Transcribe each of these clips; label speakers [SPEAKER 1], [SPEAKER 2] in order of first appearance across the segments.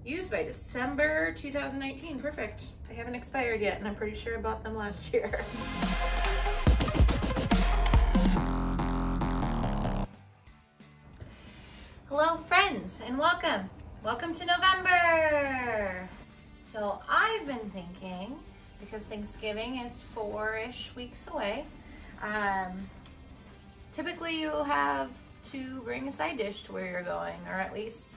[SPEAKER 1] Used by December 2019. Perfect. They haven't expired yet, and I'm pretty sure I bought them last year. Hello friends, and welcome. Welcome to November. So I've been thinking, because Thanksgiving is 4-ish weeks away, typically you have to bring a side dish to where you're going, or at least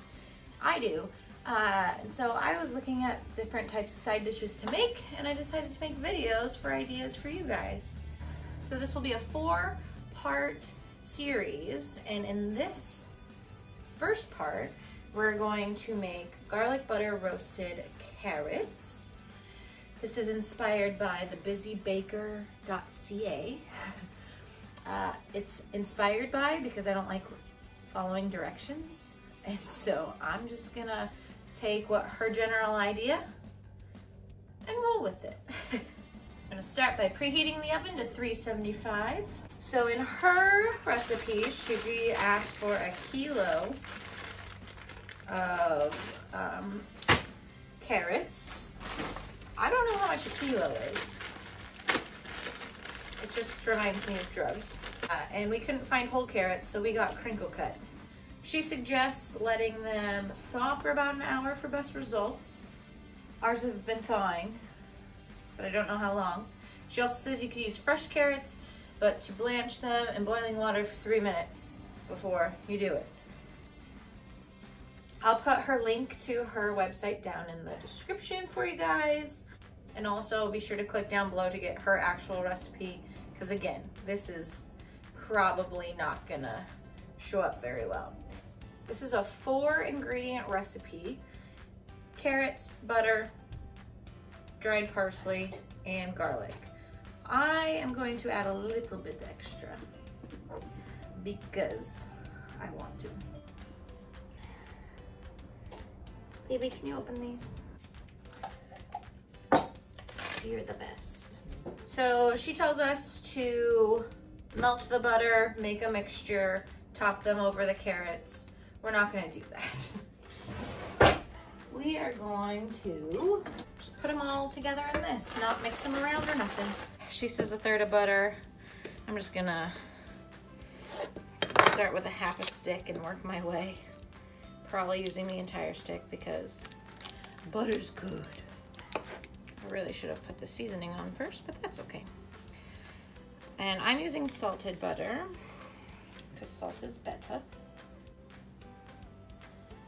[SPEAKER 1] I do. And so I was looking at different types of side dishes to make, and I decided to make videos for ideas for you guys. So this will be a 4-part series, and in this first part, we're going to make garlic butter roasted carrots. This is inspired by thebusybaker.ca. It's inspired by because I don't like following directions. And so I'm just gonna take what her general idea and roll with it. I'm gonna start by preheating the oven to 375. So in her recipe, she asked for a kilo of carrots. I don't know how much a kilo is. It just reminds me of drugs. And we couldn't find whole carrots, so we got crinkle cut. She suggests letting them thaw for about an hour for best results. Ours have been thawing, but I don't know how long. She also says you could use fresh carrots, but to blanch them in boiling water for 3 minutes before you do it. I'll put her link to her website down in the description for you guys. And also be sure to click down below to get her actual recipe, because again, this is probably not gonna show up very well. This is a 4-ingredient recipe: carrots, butter, dried parsley, and garlic. I am going to add a little bit extra because I want to. Baby, can you open these? You're the best. So she tells us to melt the butter, make a mixture, top them over the carrots. We're not gonna do that. We are going to just put them all together in this, not mix them around or nothing. She says a third of butter. I'm just gonna start with a half a stick and work my way. Probably using the entire stick because butter's good. I really should have put the seasoning on first, but that's okay. And I'm using salted butter because salt is better.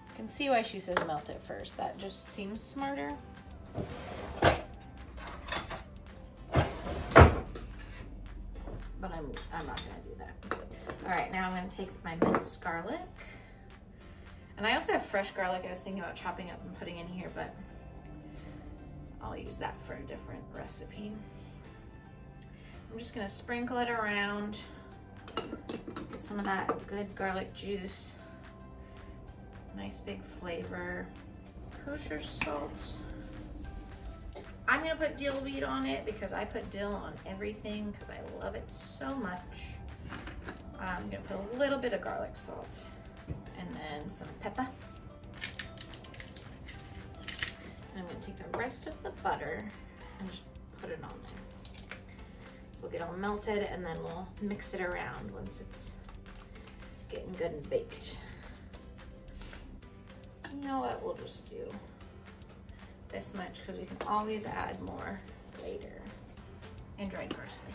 [SPEAKER 1] You can see why she says melt it first. That just seems smarter. But I'm not gonna do that. All right, now I'm gonna take my minced garlic. And I also have fresh garlic I was thinking about chopping up and putting in here, but I'll use that for a different recipe. I'm just gonna sprinkle it around, get some of that good garlic juice. Nice big flavor. Kosher salt. I'm gonna put dill weed on it because I put dill on everything because I love it so much. I'm gonna put a little bit of garlic salt and then some pepper. And I'm gonna take the rest of the butter and just put it on there. So we'll get all melted and then we'll mix it around once it's getting good and baked. You know what, we'll just do this much because we can always add more later. And dried parsley.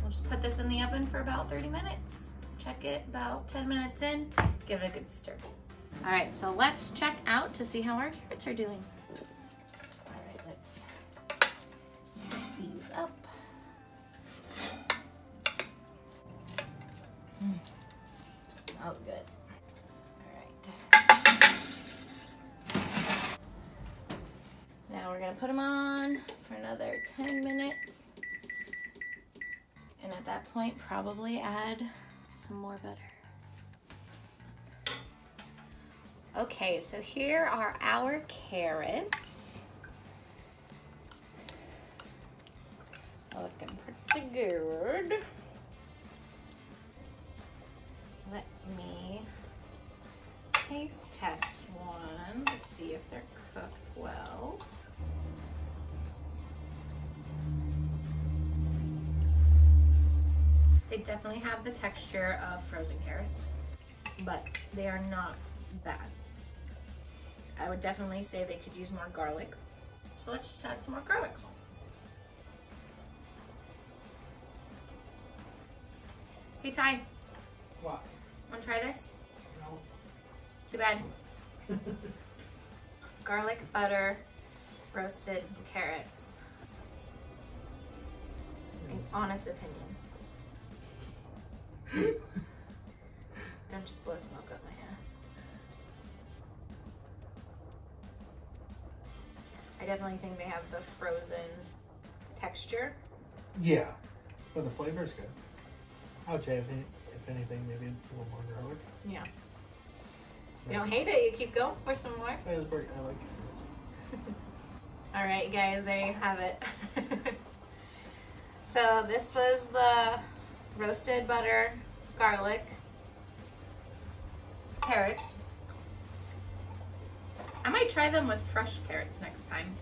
[SPEAKER 1] We'll just put this in the oven for about 30 minutes. Check it about 10 minutes in, give it a good stir. All right, so let's check out to see how our carrots are doing. All right, let's mix these up. Smells good. Now we're gonna put them on for another 10 minutes. And at that point, probably add some more butter. Okay, so here are our carrots. Looking pretty good. Let me taste test one. if they're cooked well. They definitely have the texture of frozen carrots, but they are not bad. I would definitely say they could use more garlic. So let's just add some more garlic. Hey Ty.
[SPEAKER 2] What?
[SPEAKER 1] Wanna try this?
[SPEAKER 2] No.
[SPEAKER 1] Too bad. Garlic, butter, roasted carrots. An honest opinion. Don't just blow smoke up my ass. I definitely think they have the frozen texture.
[SPEAKER 2] Yeah, but the flavor is good. I would say if anything, maybe a little more garlic.
[SPEAKER 1] Yeah. You don't hate it, you keep going for some more.
[SPEAKER 2] I like it.
[SPEAKER 1] All right, guys, there you have it. So this was the roasted butter, garlic, carrots. I might try them with fresh carrots next time.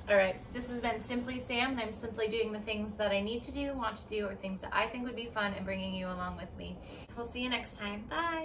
[SPEAKER 1] All right, this has been Simply Sam. I'm simply doing the things that I need to do, want to do, or things that I think would be fun and bringing you along with me. So we'll see you next time. Bye.